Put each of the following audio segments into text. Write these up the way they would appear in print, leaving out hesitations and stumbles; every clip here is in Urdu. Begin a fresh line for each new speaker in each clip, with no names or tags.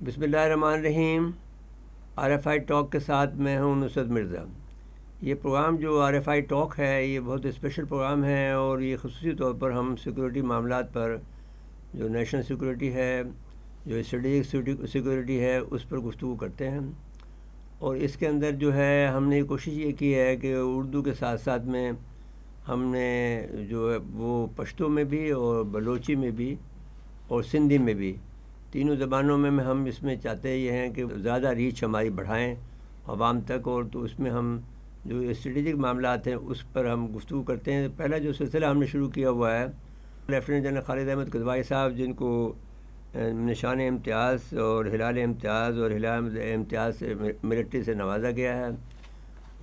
بسم اللہ الرحمن الرحیم۔ آر ایف آئی ٹاک کے ساتھ میں ہوں نصرت مرزا۔ یہ پروگرام جو آر ایف آئی ٹاک ہے یہ بہت اسپیشل پروگرام ہے، اور یہ خصوصی طور پر ہم سیکورٹی معاملات پر، جو نیشنل سیکورٹی ہے، جو اسٹریٹجک سیکورٹی ہے، اس پر گفتگو کرتے ہیں۔ اور اس کے اندر جو ہے ہم نے کوشش یہ کی ہے کہ اردو کے ساتھ ساتھ میں ہم نے جو ہے وہ پشتو میں بھی اور بلوچی میں بھی اور سندھی میں بھی، تینوں زبانوں میں ہم اس میں چاہتے یہ ہیں کہ زیادہ ریچ ہماری بڑھائیں عوام تک، اور تو اس میں ہم جو اسٹریٹجک معاملات ہیں اس پر ہم گفتگو کرتے ہیں۔ پہلا جو سلسلہ ہم نے شروع کیا ہوا ہے، لیفٹیننٹ جنرل خالد احمد قدوائی صاحب، جن کو نشان امتیاز اور ہلال امتیاز اور ہلال امتیاز سے ملٹری سے نوازا گیا ہے،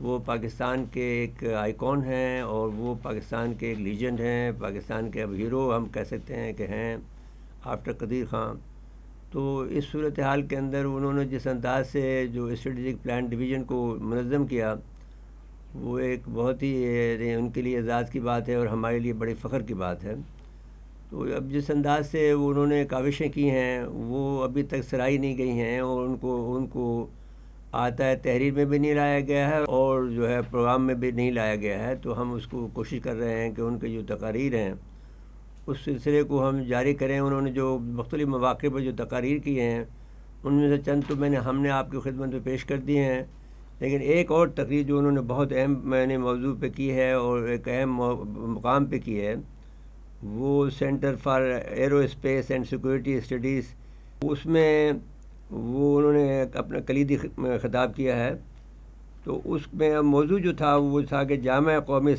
وہ پاکستان کے ایک آئیکن ہیں اور وہ پاکستان کے ایک لیجنڈ ہیں، پاکستان کے اب ہیرو ہم کہہ سکتے ہیں کہ ہیں آفٹر قدیر خان۔ تو اس صورتحال کے اندر انہوں نے جس انداز سے جو اسٹریٹجک پلان ڈویژن کو منظم کیا، وہ ایک بہت ہی ان کے لیے اعزاز کی بات ہے اور ہمارے لیے بڑے فخر کی بات ہے۔ تو اب جس انداز سے انہوں نے کاوشیں کی ہیں وہ ابھی تک سرائی نہیں گئی ہیں، اور ان کو آتا ہے تحریر میں بھی نہیں لایا گیا ہے اور جو ہے پروگرام میں بھی نہیں لایا گیا ہے۔ تو ہم اس کو کوشش کر رہے ہیں کہ ان کے جو تقاریر ہیں اس سلسلے کو ہم جاری کریں۔ انہوں نے جو مختلف مواقع پر جو تقاریر کی ہیں ان میں سے چند تو ہم نے آپ کی خدمت میں پیش کر دی ہیں، لیکن ایک اور تقریر جو انہوں نے بہت اہم موضوع پہ کی ہے اور ایک اہم مقام پہ کی ہے، وہ Centre for Aerospace and Security Studies, اس میں وہ انہوں نے اپنا کلیدی خطاب کیا ہے۔ تو اس میں موضوع جو تھا وہ تھا کہ جامع قومی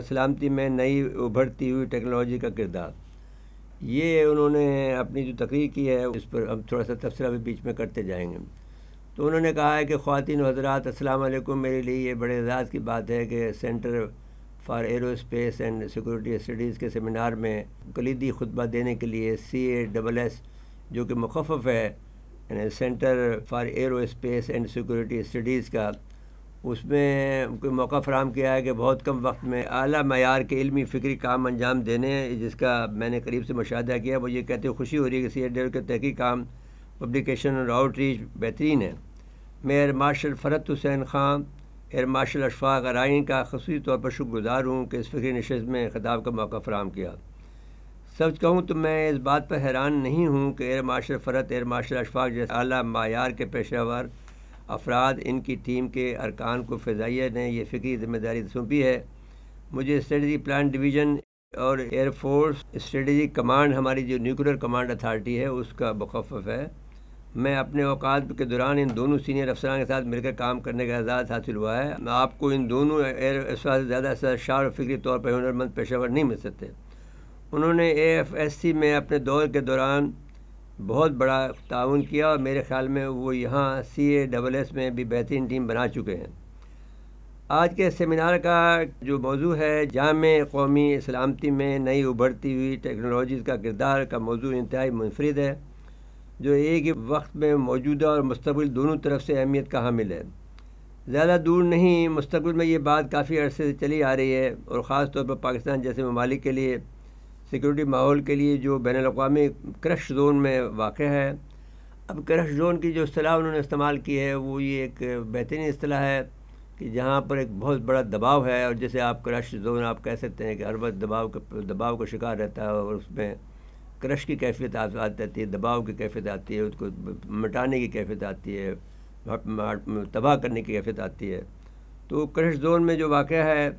سلامتی میں نئی ابھرتی ہوئی ٹیکنالوجی کا کردار۔ یہ انہوں نے اپنی جو تقریر کی ہے اس پر ہم تھوڑا سا تبصرہ بھی بیچ میں کرتے جائیں گے۔ تو انہوں نے کہا ہے کہ خواتین و حضرات السلام علیکم، میرے لیے یہ بڑے اعزاز کی بات ہے کہ centre for Aerospace and Security studies کے سیمینار میں کلیدی خطبہ دینے کے لیے CASS جو کہ مخفف ہے یعنی centre for Aerospace and Security studies کا، اس میں کوئی موقع فراہم کیا ہے کہ بہت کم وقت میں اعلیٰ معیار کے علمی فکری کام انجام دینے، جس کا میں نے قریب سے مشاہدہ کیا۔ وہ یہ کہتے ہوئے خوشی ہو رہی ہے کہ CASS کے تحقیقی کام، پبلیکیشن اور آؤٹ ریچ بہترین ہے۔ میں ایئر مارشل فرحت حسین خان، ایئر مارشل اشفاق ارائین کا خصوصی طور پر شکر گزار ہوں کہ اس فکری نشست میں خطاب کا موقع فراہم کیا۔ سچ کہوں تو میں اس بات پر حیران نہیں ہوں کہ ایئر مارشل فرحت، ایئر مارشل اشفاق جیسے اعلیٰ معیار کے پیشہ ور افراد، ان کی ٹیم کے ارکان کو فضائیہ نے یہ فکری ذمہ داری سونپی ہے۔ مجھے اسٹریٹجی پلان ڈویژن اور ایئر فورس اسٹریٹجک کمانڈ، ہماری جو نیوکلیر کمانڈ اتھارٹی ہے، اس کا مخفف ہے۔ میں اپنے اوقات کے دوران ان دونوں سینئر افسران کے ساتھ مل کر کام کرنے کا اعزاز حاصل ہوا ہے۔ آپ کو ان دونوں ایئر افسران سے زیادہ سرشار اور فکری طور پر ہنرمند پیشہ ور نہیں مل سکتے۔ انہوں نے AFSC میں اپنے دور کے دوران بہت بڑا تعاون کیا، اور میرے خیال میں وہ یہاں CASS میں بھی بہترین ٹیم بنا چکے ہیں۔ آج کے سیمینار کا جو موضوع ہے جامع قومی سلامتی میں نئی ابھرتی ہوئی ٹیکنالوجیز کا کردار کا موضوع انتہائی منفرد ہے، جو ایک ہی وقت میں موجودہ اور مستقبل دونوں طرف سے اہمیت کا حامل ہے۔ زیادہ دور نہیں، مستقبل میں یہ بات کافی عرصے سے چلی آ رہی ہے، اور خاص طور پر پاکستان جیسے ممالک کے لیے سیکورٹی ماحول کے لیے جو بین الاقوامی کرش زون میں واقع ہے۔ اب کرش زون کی جو اصطلاح انہوں نے استعمال کی ہے وہ یہ ایک بہترین اصطلاح ہے کہ جہاں پر ایک بہت بڑا دباؤ ہے، اور جیسے آپ کرش زون آپ کہہ سکتے ہیں کہ ہر وقت دباؤ کا شکار رہتا ہے، اور اس میں کرش کی کیفیت آتی ہے، دباؤ کی کیفیت آتی ہے، اس کو مٹانے کی کیفیت آتی ہے، تباہ کرنے کی کیفیت آتی ہے۔ تو کرش زون میں جو واقعہ ہے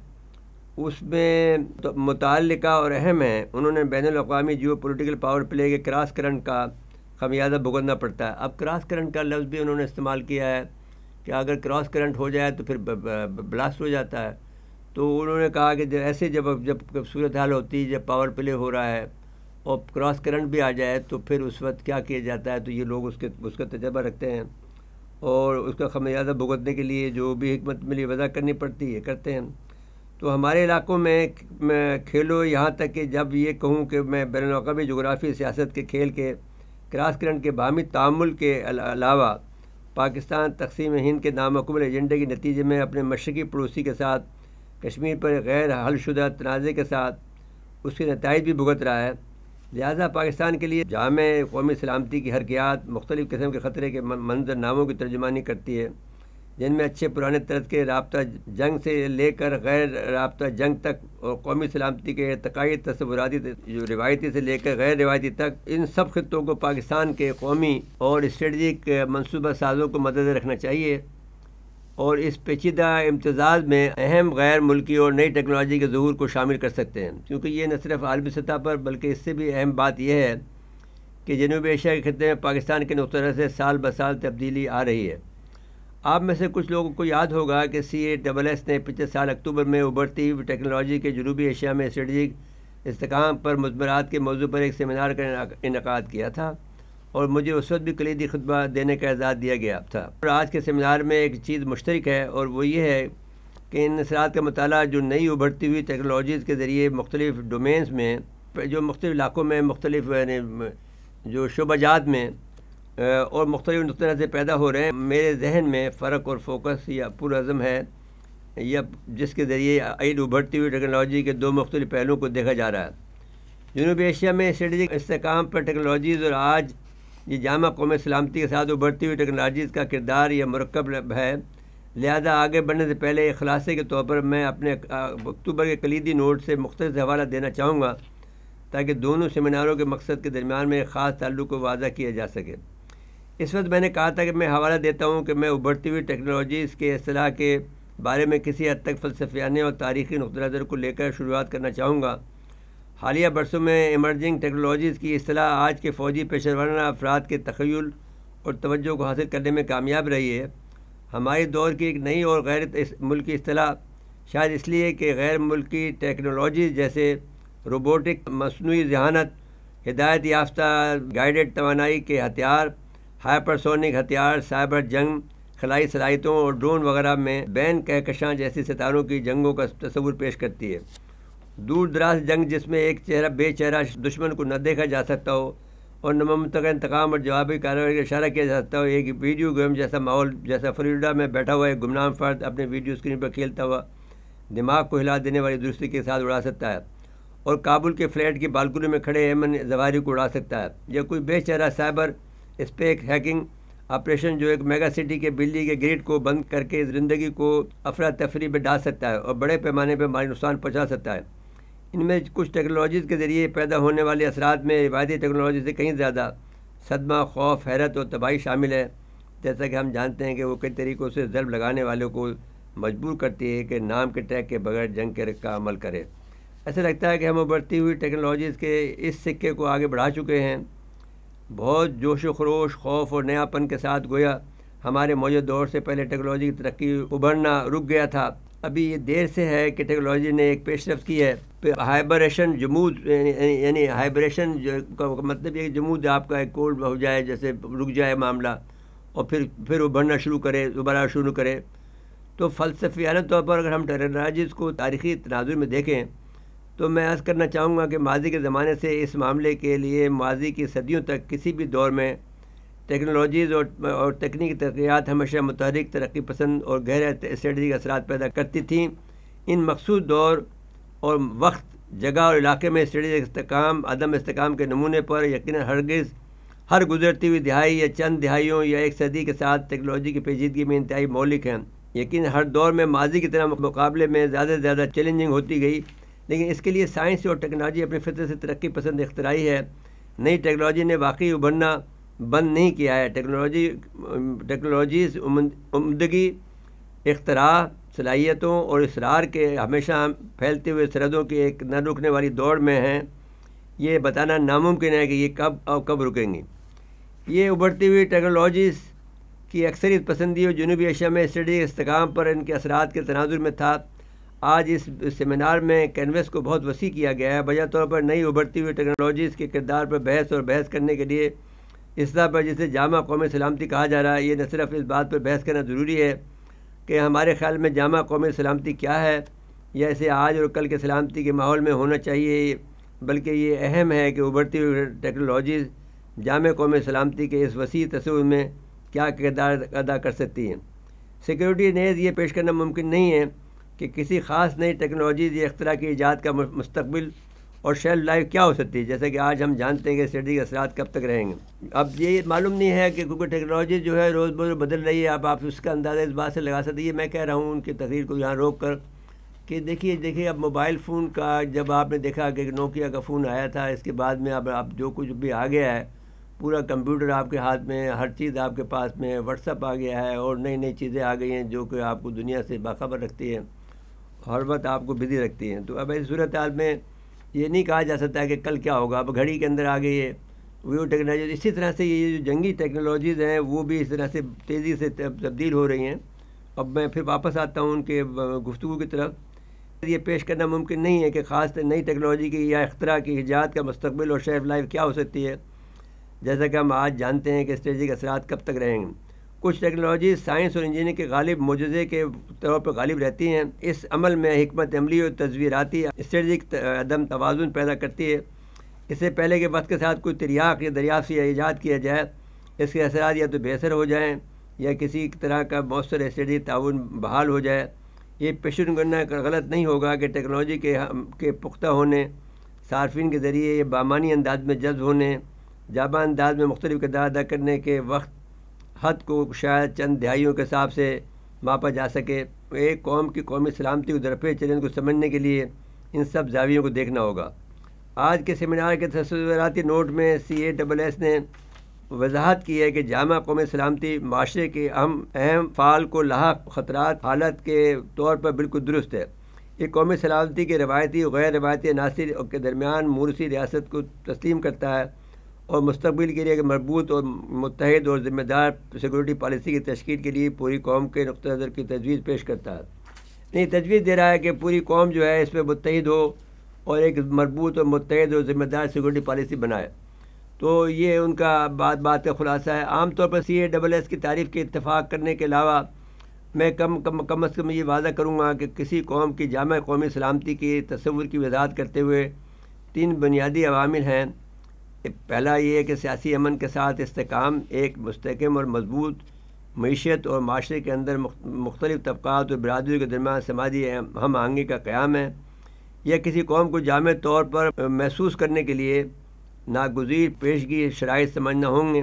اس میں متعلقہ اور اہم ہے، انہوں نے بین الاقوامی جیو پولیٹیکل پاور پلے کے کراس کرنٹ کا خمیازہ بھگتنا پڑتا ہے۔ اب کراس کرنٹ کا لفظ بھی انہوں نے استعمال کیا ہے کہ اگر کراس کرنٹ ہو جائے تو پھر بلاسٹ ہو جاتا ہے۔ تو انہوں نے کہا کہ ایسے جب صورتحال ہوتی ہے، جب پاور پلے ہو رہا ہے اور کراس کرنٹ بھی آ جائے تو پھر اس وقت کیا کیا جاتا ہے، تو یہ لوگ اس کا تجربہ رکھتے ہیں، اور اس کا خمیازہ بھگتنے کے لیے جو بھی حکمت ملی وضع کرنی پڑتی ہے کرتے ہیں۔ تو ہمارے علاقوں میں کھیلو، یہاں تک کہ جب یہ کہوں کہ میں بین الاقوامی جغرافی سیاست کے کھیل کے کراس کرنٹ کے باہمی تعامل کے علاوہ پاکستان تقسیم ہند کے نامکمل ایجنڈے کے نتیجے میں اپنے مشرقی پڑوسی کے ساتھ کشمیر پر غیر حل شدہ تنازع کے ساتھ اس کے نتائج بھی بھگت رہا ہے، لہٰذا پاکستان کے لیے جامع قومی سلامتی کی حرکیات مختلف قسم کے خطرے کے منظر ناموں کی ترجمانی کرتی ہے، جن میں اچھے پرانے طرز کے رابطہ جنگ سے لے کر غیر رابطہ جنگ تک، اور قومی سلامتی کے ارتقائی تصوراتی جو روایتی سے لے کر غیر روایتی تک، ان سب خطوں کو پاکستان کے قومی اور اسٹریٹجک منصوبہ سازوں کو مدنظر رکھنا چاہیے، اور اس پیچیدہ امتزاج میں اہم غیر ملکی اور نئی ٹیکنالوجی کے ظہور کو شامل کر سکتے ہیں، کیونکہ یہ نہ صرف عالمی سطح پر بلکہ اس سے بھی اہم بات یہ ہے کہ جنوبی ایشیا کے خطے میں پاکستان کے نقطہ نظر سے سال بسال تبدیلی آ رہی ہے۔ آپ میں سے کچھ لوگوں کو یاد ہوگا کہ CASS نے پچھلے سال اکتوبر میں ابھرتی ہوئی ٹیکنالوجی کے جنوبی ایشیا میں اسٹریٹجک استحکام پر مضمرات کے موضوع پر ایک سیمینار کا انعقاد کیا تھا، اور مجھے اس وقت بھی کلیدی خطبہ دینے کا اعزاز دیا گیا تھا۔ اور آج کے سیمینار میں ایک چیز مشترک ہے، اور وہ یہ ہے کہ ان اثرات کا مطالعہ جو نئی ابھرتی ہوئی ٹیکنالوجیز کے ذریعے مختلف ڈومینز میں، جو مختلف علاقوں میں، مختلف جو شعبہ جات میں اور مختلف نقطہ نظر سے پیدا ہو رہے ہیں، میرے ذہن میں فرق اور فوکس یا پرعزم ہے، یا جس کے ذریعے عید ابھرتی ہوئی ٹیکنالوجی کے دو مختلف پہلوؤں کو دیکھا جا رہا ہے۔ جنوبی ایشیا میں اسٹریٹجک استحکام پر ٹیکنالوجیز اور آج یہ جامع قومی سلامتی کے ساتھ ابھرتی ہوئی ٹیکنالوجیز کا کردار یا مرکب ہے، لہذا آگے بڑھنے سے پہلے ایک خلاصے کے طور پر میں اپنے اکتوبر کے کلیدی نوٹ سے مختصر حوالہ دینا چاہوں گا، تاکہ دونوں سیمیناروں کے مقصد کے درمیان میں ایک خاص تعلق کو واضح کیا جا سکے۔ اس وقت میں نے کہا تھا کہ میں حوالہ دیتا ہوں کہ میں ابھرتی ہوئی ٹیکنالوجیز کے اصطلاح کے بارے میں کسی حد تک فلسفیانہ اور تاریخی نقطہ نظر کو لے کر شروعات کرنا چاہوں گا۔ حالیہ برسوں میں ایمرجنگ ٹیکنالوجیز کی اصطلاح آج کے فوجی پیشہ ورانہ افراد کے تخیل اور توجہ کو حاصل کرنے میں کامیاب رہی ہے۔ ہماری دور کی ایک نئی اور غیر ملکی اصطلاح، شاید اس لیے کہ غیر ملکی ٹیکنالوجیز جیسے روبوٹک، مصنوعی ذہانت، ہدایت یافتہ گائیڈڈ توانائی کے ہتھیار، ہائپرسونک ہتھیار، سائبر جنگ، خلائی صلاحیتوں اور ڈرون وغیرہ میں بین کہکشاں جیسی ستاروں کی جنگوں کا تصور پیش کرتی ہے۔ دور دراز جنگ جس میں ایک چہرہ بے چہرہ دشمن کو نہ دیکھا جا سکتا ہو اور نہ منطقہ انتقام اور جوابی کارروائی کا اشارہ کیا جا سکتا ہو، ایک ویڈیو گیم جیسا ماحول، جیسا فلوریڈا میں بیٹھا ہوا ایک گمنام فرد اپنے ویڈیو اسکرین پر کھیلتا ہوا دماغ کو ہلا دینے والی درستی کے ساتھ اڑا سکتا ہے، اور کابل کے فلیٹ کی بالکنی میں کھڑے ایمن ظواہری کو اڑا سکتا ہے، یا کوئی بے چہرہ سائبر اسپیک ہیکنگ آپریشن جو ایک میگا سٹی کے بجلی کے گرڈ کو بند کر کے زندگی کو افراتفری میں ڈال سکتا ہے اور بڑے پیمانے پر مالی نقصان پہنچا سکتا ہے۔ ان میں کچھ ٹیکنالوجیز کے ذریعے پیدا ہونے والے اثرات میں روایتی ٹیکنالوجی سے کہیں زیادہ صدمہ، خوف، حیرت اور تباہی شامل ہے، جیسا کہ ہم جانتے ہیں کہ وہ کئی طریقوں سے ضرب لگانے والوں کو مجبور کرتی ہے کہ نام کے ٹیگ کے بغیر جنگ کا عمل کرے۔ ایسا لگتا ہے کہ ہم ابھرتی ہوئی ٹیکنالوجیز کے اس سکے کو آگے بڑھا چکے ہیں، بہت جوش و خروش، خوف اور نیاپن کے ساتھ، گویا ہمارے موجودہ دور سے پہلے ٹیکنالوجی کی ترقی ابھرنا رک گیا تھا۔ ابھی یہ دیر سے ہے کہ ٹیکنالوجی نے ایک پیش رفت کی ہے۔ ہائبریشن جمود، یعنی ہائبریشن کا مطلب یہ کہ جمود آپ کا ایک کولڈ ہو جائے، جیسے رک جائے معاملہ اور پھر ابھرنا شروع کرے، دوبارہ شروع کرے۔ تو فلسفیانہ طور پر اگر ہم ٹیکنالوجیز کو تاریخی تناظر میں دیکھیں تو میں عرض کرنا چاہوں گا کہ ماضی کے زمانے سے اس معاملے کے لیے ماضی کی صدیوں تک کسی بھی دور میں ٹیکنالوجیز اور تکنیکی ترقیات ہمیشہ متحرک، ترقی پسند اور گہرے اسٹریٹجک اثرات پیدا کرتی تھیں۔ ان مخصوص دور اور وقت، جگہ اور علاقے میں اسٹریٹجک استحکام، عدم استحکام کے نمونے پر یقیناً ہرگز ہر گزرتی ہوئی دہائی یا چند دہائیوں یا ایک صدی کے ساتھ ٹیکنالوجی کی پیچیدگی میں انتہائی مولک ہیں۔ یقیناً ہر دور میں ماضی کی طرح مقابلے میں زیادہ سے زیادہ چیلنجنگ ہوتی گئی، لیکن اس کے لیے سائنس اور ٹیکنالوجی اپنی فطرت سے ترقی پسند اختراعی ہے۔ نئی ٹیکنالوجی نے واقعی ابھرنا بند نہیں کیا ہے۔ ٹیکنالوجیز عمدگی، اختراع، صلاحیتوں اور اصرار کے ہمیشہ پھیلتے ہوئے سرحدوں کی ایک نہ رکنے والی دوڑ میں ہیں۔ یہ بتانا ناممکن ہے کہ یہ کب رکیں گی۔ یہ ابھرتی ہوئی ٹیکنالوجیز کی اکثریت پسندی اور جنوبی ایشیا میں اسٹریٹجک استحکام پر ان کے اثرات کے تناظر میں تھا۔ آج اس سیمینار میں کینوس کو بہت وسیع کیا گیا ہے، بجا طور پر نئی ابھرتی ہوئی ٹیکنالوجیز کے کردار پر بحث کرنے کے لیے اصطلاح پر جسے جامع قومی سلامتی کہا جا رہا ہے۔ یہ نہ صرف اس بات پر بحث کرنا ضروری ہے کہ ہمارے خیال میں جامع قومی سلامتی کیا ہے یا اسے آج اور کل کے سلامتی کے ماحول میں ہونا چاہیے، بلکہ یہ اہم ہے کہ ابھرتی ہوئی ٹیکنالوجیز جامع قومی سلامتی کے اس وسیع تصور میں کیا کردار ادا کر سکتی ہیں۔ سیکیورٹی نیز یہ پیش کرنا ممکن نہیں ہے کہ کسی خاص نئی ٹیکنالوجیز یا اختراع کی ایجاد کا مستقبل اور شیلف لائف کیا ہو سکتی ہے، جیسے کہ آج ہم جانتے ہیں کہ اسٹریٹجی کے اثرات کب تک رہیں گے۔ اب یہ معلوم نہیں ہے کہ کیونکہ ٹیکنالوجی جو ہے روز بروز بدل رہی ہے، آپ اس کا اندازہ اس بات سے لگا سکتے ہیں۔ میں کہہ رہا ہوں ان کی تقریر کو یہاں روک کر کہ دیکھیے اب موبائل فون کا جب آپ نے دیکھا کہ نوکیا کا فون آیا تھا، اس کے بعد میں اب جو کچھ بھی آ گیا ہے، پورا کمپیوٹر آپ کے ہاتھ میں، ہر چیز آپ کے پاس میں، واٹس ایپ آ گیا ہے اور نئی نئی چیزیں آ گئی ہیں جو کہ آپ کو دنیا سے باخبر رکھتی ہیں، ہر وقت آپ کو بزی رکھتی ہیں۔ تو اب ایسی صورتحال میں یہ نہیں کہا جا سکتا کہ کل کیا ہوگا، اب گھڑی کے اندر آ گئی ہے وہ ٹیکنالوجی۔ اسی طرح سے یہ جو جنگی ٹیکنالوجیز ہیں وہ بھی اس طرح سے تیزی سے تبدیل ہو رہی ہیں۔ اب میں پھر واپس آتا ہوں ان کے گفتگو کی طرف۔ یہ پیش کرنا ممکن نہیں ہے کہ خاص نئی ٹیکنالوجی کی یا اختراع کی ایجاد کا مستقبل اور شیلف لائف کیا ہو سکتی ہے، جیسا کہ ہم آج جانتے ہیں کہ اسٹریٹجک اثرات کب تک رہیں گے۔ کچھ ٹیکنالوجیز سائنس اور انجینئرنگ کے غالب معجزے کے طور پر غالب رہتی ہیں۔ اس عمل میں حکمت عملی اور تصویراتی اسٹریٹجک عدم توازن پیدا کرتی ہے۔ اس سے پہلے کہ وقت کے ساتھ کوئی تریاق یا دریافت یا ایجاد کیا جائے، اس کے اثرات یا تو بے اثر ہو جائیں یا کسی طرح کا مؤثر اسٹریٹجی تعاون بحال ہو جائے۔ یہ پیشن کرنا غلط نہیں ہوگا کہ ٹیکنالوجی کے پختہ ہونے، صارفین کے ذریعے یہ بامانی انداز میں جذب ہونے، جامع انداز میں مختلف کردار ادا کرنے کے وقت حد کو شاید چند دہائیوں کے حساب سے ماپا جا سکے۔ ایک قوم کی قومی سلامتی کو درپیش چیلنج کو سمجھنے کے لیے ان سب زاویوں کو دیکھنا ہوگا۔ آج کے سیمینار کے تصوراتی نوٹ میں CASS نے وضاحت کی ہے کہ جامع قومی سلامتی معاشرے کے اہم فعال کو لاحق خطرات حالت کے طور پر بالکل درست ہے۔ یہ قومی سلامتی کے روایتی اور غیر روایتی عناصر کے درمیان موروثی ریاست کو تسلیم کرتا ہے اور مستقبل کے لیے ایک مربوط اور متحد اور ذمہ دار سیکورٹی پالیسی کی تشکیل کے لیے پوری قوم کے نقطہ نظر کی تجویز پیش کرتا ہے۔ نہیں، تجویز دے رہا ہے کہ پوری قوم جو ہے اس پہ متحد ہو اور ایک مربوط اور متحد اور ذمہ دار سیکورٹی پالیسی بنائے۔ تو یہ ان کا بات کا خلاصہ ہے۔ عام طور پر CASS کی تعریف کے اتفاق کرنے کے علاوہ میں کم از کم یہ واضح کروں گا کہ کسی قوم کی جامع قومی سلامتی کی تصور کی وضاحت کرتے ہوئے 3 بنیادی عوامل ہیں۔ پہلا یہ ہے کہ سیاسی امن کے ساتھ استحکام، ایک مستحکم اور مضبوط معیشت اور معاشرے کے اندر مختلف طبقات اور برادریوں کے درمیان سماجی ہم آہنگی کا قیام ہے۔ یہ کسی قوم کو جامع طور پر محسوس کرنے کے لیے ناگزیر پیشگی شرائط سمجھنا ہوں گے۔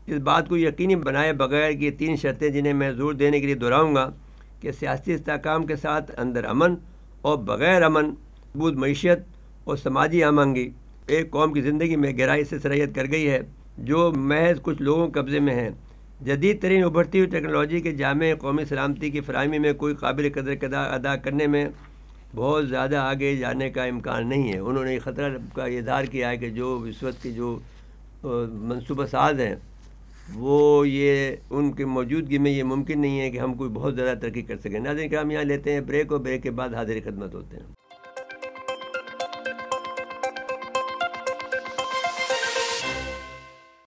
اس بات کو یقینی بنائے بغیر کہ یہ 3 شرطیں جنہیں میں زور دینے کے لیے دہراؤں گا کہ سیاسی استحکام کے ساتھ اندر امن اور بغیر امن، مضبوط معیشت اور سماجی ہم آہنگی ایک قوم کی زندگی میں گہرائی سے سرایت کر گئی ہے جو محض کچھ لوگوں کے قبضے میں ہے۔ جدید ترین ابھرتی ہوئی ٹیکنالوجی کے جامع قومی سلامتی کی فراہمی میں کوئی قابل قدر کردار ادا کرنے میں بہت زیادہ آگے جانے کا امکان نہیں ہے۔ انہوں نے خطرہ کا اظہار کیا ہے کہ جو اس وقت کی جو منصوبہ ساز ہیں وہ یہ ان کی موجودگی میں یہ ممکن نہیں ہے کہ ہم کوئی بہت زیادہ ترقی کر سکیں۔ ناظرین کرام، یہاں لیتے ہیں بریک اور بریک کے بعد حاضر خدمت ہوتے ہیں۔